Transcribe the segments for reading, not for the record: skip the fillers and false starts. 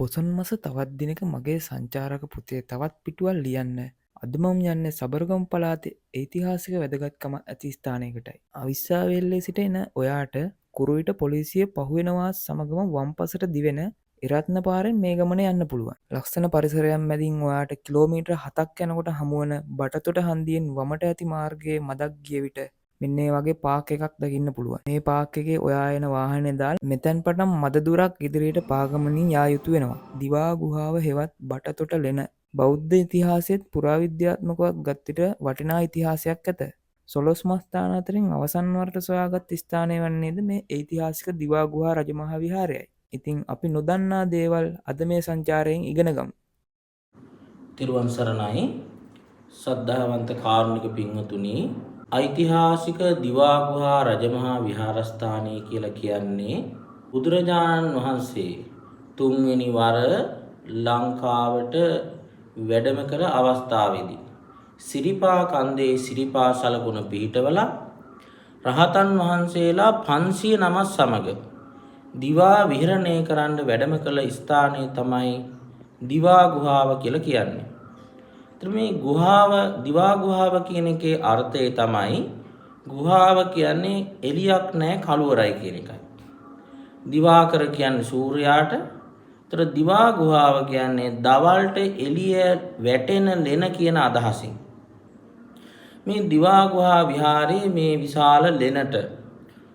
පොසොන් මස තවත් දිනක මගේ සංචාරක පුතේ තවත් පිටුවල් ලියන්න. අද මම යන්නේ සබරගමු පළාතේ ඓතිහාසික වැදගත්කම ඇති ස්ථානයකටයි. අවිස්සාවේල්ලේ සිට එන ඔයාට කුරුවිට පොලිසිය පහුවෙනවා සමගම වම්පසට දිවෙන ඉරත්න පාරෙන් මේ ගමන යන්න පුළුවන්. ලස්සන පරිසරයක් මැදින් ඔයාට කිලෝමීටර් 7ක් යනකොට හමුවන බටතොට හන්දියෙන් වමට ඇති මාර්ගයේ මදක් ගිය විට මෙන්න මේ වගේ පාක් එකක් දකින්න පුළුවන්. මේ පාක් එකේ ඔයා එන වාහනේ දාලා මෙතෙන් පටන් මද දුරක් ඉදිරියට පාගමනින් යා යුතු වෙනවා. දිවා ගුහාව හෙවත් බටතොට ලෙන බෞද්ධ ඉතිහාසයේත් පුරාවිද්‍යාත්මකව ගත්තිට වටිනා ඉතිහාසයක් ඇත. සොළොස් මස්ථාන අතරින් අවසන් වරට සොයාගත් ස්ථානය වන්නේද මේ ඓතිහාසික දිවා ගුහා රජමහා විහාරයයි. ඉතින් අපි නොදන්නා දේවල් අද මේ සංචාරයෙන් ඉගෙන ගමු. තිරුවන් සරණයි සද්ධාවන්ත කාරුණික පින්වතුනි, ඓතිහාසික දිවා ගුහා රජමහා විහාරස්ථානය කියලා කියන්නේ බුදුරජාණන් වහන්සේ තුන්වෙනි වර ලංකාවට වැඩම කළ අවස්ථාවේදී සිරිපා කන්දේ සිරිපා සලකුණ පිහිටවලා රහතන් වහන්සේලා 509 සමග දිවා විහරණය කරන්න වැඩම කළ ස්ථානය තමයි දිවා ගුහාව කියලා කියන්නේ. ඒතර මේ ගුහාව දිවා ගුහාව කියන එකේ අර්ථය තමයි ගුහාව කියන්නේ එළියක් නැහැ කළුවරයි කියන එකයි. දිවාකර කියන්නේ සූර්යාට. ඒතර දිවා ගුහාව කියන්නේ දවල්ට එළිය වැටෙන ලෙන කියන අදහසින්. මේ දිවා ගුහා විහාරයේ මේ විශාල ලෙනට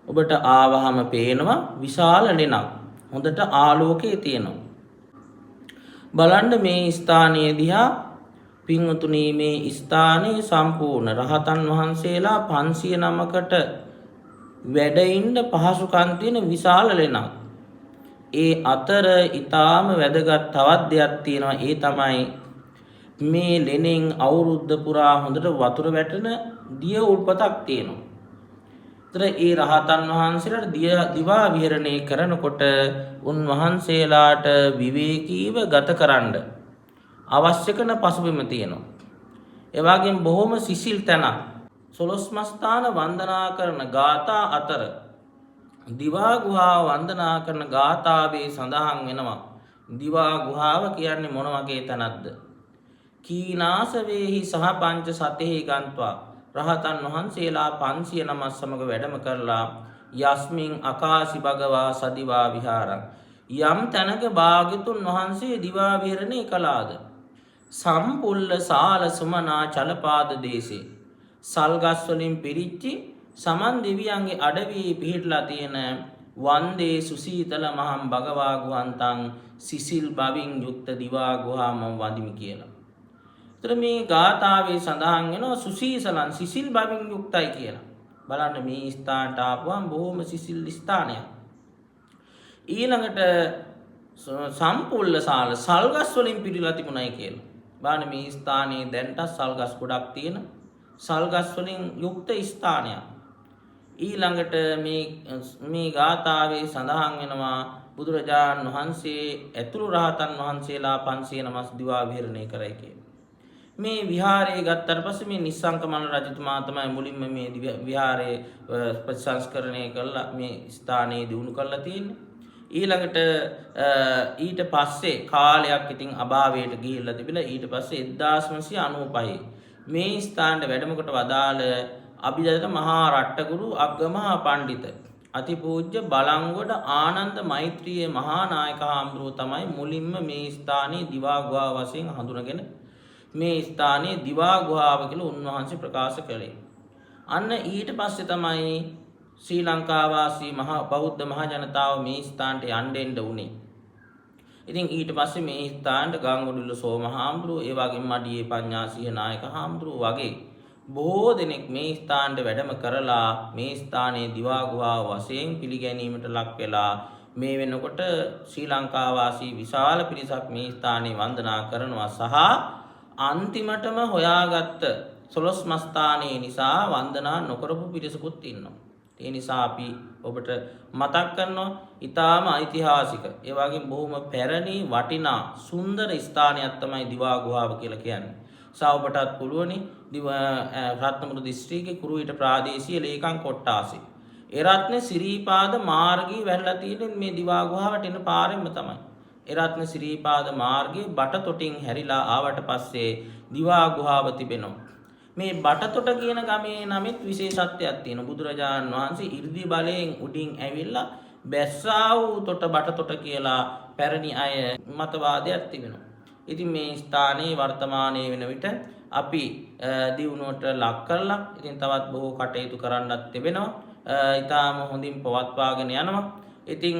ඔබට ආවහම පේනවා විශාල ලෙනක්. හොඳට ආලෝකයේ තියෙනවා. බලන්න මේ ස්ථානයේ දිහා පින්වතුනි, මේ ස්ථානයේ සම්පූර්ණ රහතන් වහන්සේලා 509කට වැඩ ඉන්න පහසුකම් තියෙන විශාල ලෙනක්. ඒ අතර ඊටාම වැදගත් තවත් දෙයක් තියෙනවා. ඒ තමයි මේ ලෙනෙන් අවුරුද්ද පුරා හොඳට වතුර වැටෙන දිය උල්පතක් තියෙනවා. ඒ රහතන් වහන්සේලාට දිවා විහරණය කරනකොට උන්වහන්සේලාට විවේකීව ගතකරන්න අවශ්‍ය කරන පසුබිම තියෙනවා. ඒ වගේම බොහොම සිසිල් තැනක්. සොළොස් මස්ථාන වන්දනා කරන ගාථා අතර දිවා ගුහාව වන්දනා කරන ගාථාවේ සඳහන් වෙනවා. දිවා ගුහාව කියන්නේ මොන වගේ තැනක්ද? කීනාසවේහි සහ පංච සතෙහි ගන්්වා රහතන් වහන්සේලා 509 සමග වැඩම කරලා යස්මින් අකාසි භගවා සදිවා විහාරං, යම් තැනක භාග්‍යතුන් වහන්සේ දිවා විහරණය කළාද සම්පුල්ල සාල සුමනා චලපාද දේශේ, සල්ගස් වලින් පිරිච්චි සමන් දෙවියන්ගේ අඩවියේ පිහිටලා තියෙන වන්දේ සුසීතල මහම් භගවා ගුහන්තං, සිසිල් බවින් යුක්ත දිවා ගුහා මම වඳිමි කියලා. මේ ගාථාවේ සඳහන් වෙනවා සුසීසලන්, සිසිල් බවින් යුක්තයි කියලා. බලන්න මේ ස්ථානට ආපුවම බොහොම සිසිල් ස්ථානයක්. ඊළඟට සම්පුල්ල සාල, සල්ගස් වලින් පිරීලා තිබුණයි කියලා. බලන්න මේ ස්ථානයේ දැන්ට සල්ගස් ගොඩක් තියෙන සල්ගස් වලින් යුක්ත ස්ථානයක්. ඊළඟට මේ ගාථාවේ සඳහන් වෙනවා බුදුරජාණන් වහන්සේ ඇතුළු රහතන් වහන්සේලා 509 දිවා විහරණය කරයි කියලා. මේ විහාරය ගත්තට පස්සේ මේ නිස්සංකමල්ල රජතුමා තමයි මුලින්ම මේ විහාරයේ ප්‍රතිසංස්කරණය කළා, මේ ස්ථානයේ දිනු කරලා තියෙන්නේ. ඊළඟට ඊට පස්සේ කාලයක් ඉතින් අභාවයට ගිහිල්ලා තිබිලා ඊට පස්සේ 1995 මේ ස්ථානට වැඩමකට වදාළ අභිජාත මහා රට්ටගුරු අග්ගමහා පණ්ඩිත අතිපූජ්‍ය බලංගොඩ ආනන්ද මෛත්‍රිය මහා නායක හාමුදුරුවෝ තමයි මුලින්ම මේ ස්ථානයේ දිවා ගුහා වශයෙන් හඳුනගෙන මේ ස්ථානයේ දිවා ගුහාව කියලා උන්වහන්සේ ප්‍රකාශ කළේ. අන්න ඊට පස්සේ තමයි ශ්‍රී ලංකා වාසී මහා බෞද්ධ මහ ජනතාව මේ ස්ථානට යන්න උනේ. ඉතින් ඊට පස්සේ මේ ස්ථානට ගංගොඩවිල සෝම හාමුදුරුවෝ, ඒ වගේම මඩියේ පඤ්ඤාසීහ නායක හාමුදුරුවෝ වගේ බොහෝ දෙනෙක් මේ ස්ථානට වැඩම කරලා මේ ස්ථානයේ දිවා ගුහාව වශයෙන් පිළිගැනීමට ලක් වෙලා මේ වෙනකොට ශ්‍රී ලංකා වාසී විශාල පිරිසක් මේ ස්ථානයේ වන්දනා කරනවා සහ අන්තිමටම හොයාගත්ත සොළොස් මස්ථානයේ නිසා වන්දනා නොකරපු පිරිසකුත් ඉන්නවා. ඒ නිසා අපි ඔබට මතක් කරනවා ඊටාම ඓතිහාසික, ඒ වගේම බොහොම පැරණි වටිනා සුන්දර ස්ථානයක් තමයි දිවා ගුහාව කියලා කියන්නේ. ඔබටත් පුළුවනි රත්නපුර දිස්ත්‍රික්කයේ කුරුවිට ප්‍රාදේශීය ලේකම් කොට්ටාසේ එරත්න සිරිපාද මාර්ගී වැටලා තියෙන මේ දිවා ගුහාවට එන පාරෙම තමයි. එරත්න ශ්‍රීපාද මාර්ගයේ බටතොටින් හැරිලා ආවට පස්සේ දිවා ගුහාව තිබෙනවා. මේ බටතොට කියන ගමේ නමෙත් විශේෂත්වයක් තියෙනවා. බුදුරජාණන් වහන්සේ 이르දි බලයෙන් උඩින් ඇවිල්ලා බැස්සා වූ තොට බටතොට කියලා පැරණි අය මතවාදයක් තිබෙනවා. ඉතින් මේ ස්ථානයේ වර්තමානයේ වෙන විට අපි දියුණුවට ලක් කරලා ඉතින් තවත් බොහෝ කටයුතු කරන්නත් තිබෙනවා. ඊටාම හොඳින් පවත්වාගෙන යනවා. ඉතින්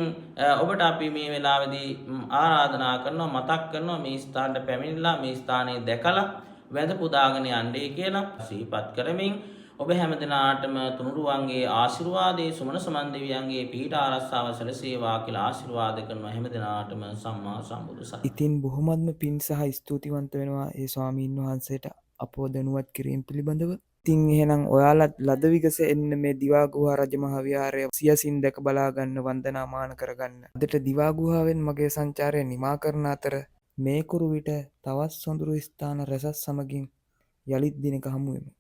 ඔබට අපි මේ වෙලාවේදී ආරාධනා කරනවා මතක් කරනවා මේ ස්ථානට පැමිණිලා මේ ස්ථානයේ දැකලා වැඳ පුදාගෙන යන්නේ කියලා සිහිපත් කරමින් ඔබ හැමදිනාටම තුනුරුවන්ගේ ආශිර්වාදයේ සුමන සමන් දෙවියන්ගේ පීඨ ආරක්ෂාව සැලසේවා කියලා ආශිර්වාද කරනවා හැමදිනාටම සම්මා සම්බුදු සරණයි. ඉතින් බොහොමත්ම පින් සහ ස්තුතිවන්ත වෙනවා ඒ ස්වාමීන් වහන්සේට අපව දැනුවත් කිරීම පිළිබඳව. ඉතින් එහෙනම් ඔයාලත් ලද විගස එන්න මේ දිවාගුහා රජමහා විහාරය සියසින් දැක බලා ගන්න වන්දනාමාන කරගන්න. අදට දිවාගුහාවෙන් මගේ සංචාරය නිමා කරන අතර මේ කුරු විට තවත් සොඳුරු ස්ථාන රැසක් සමගින් යළිත් දිනක හමු වෙමු.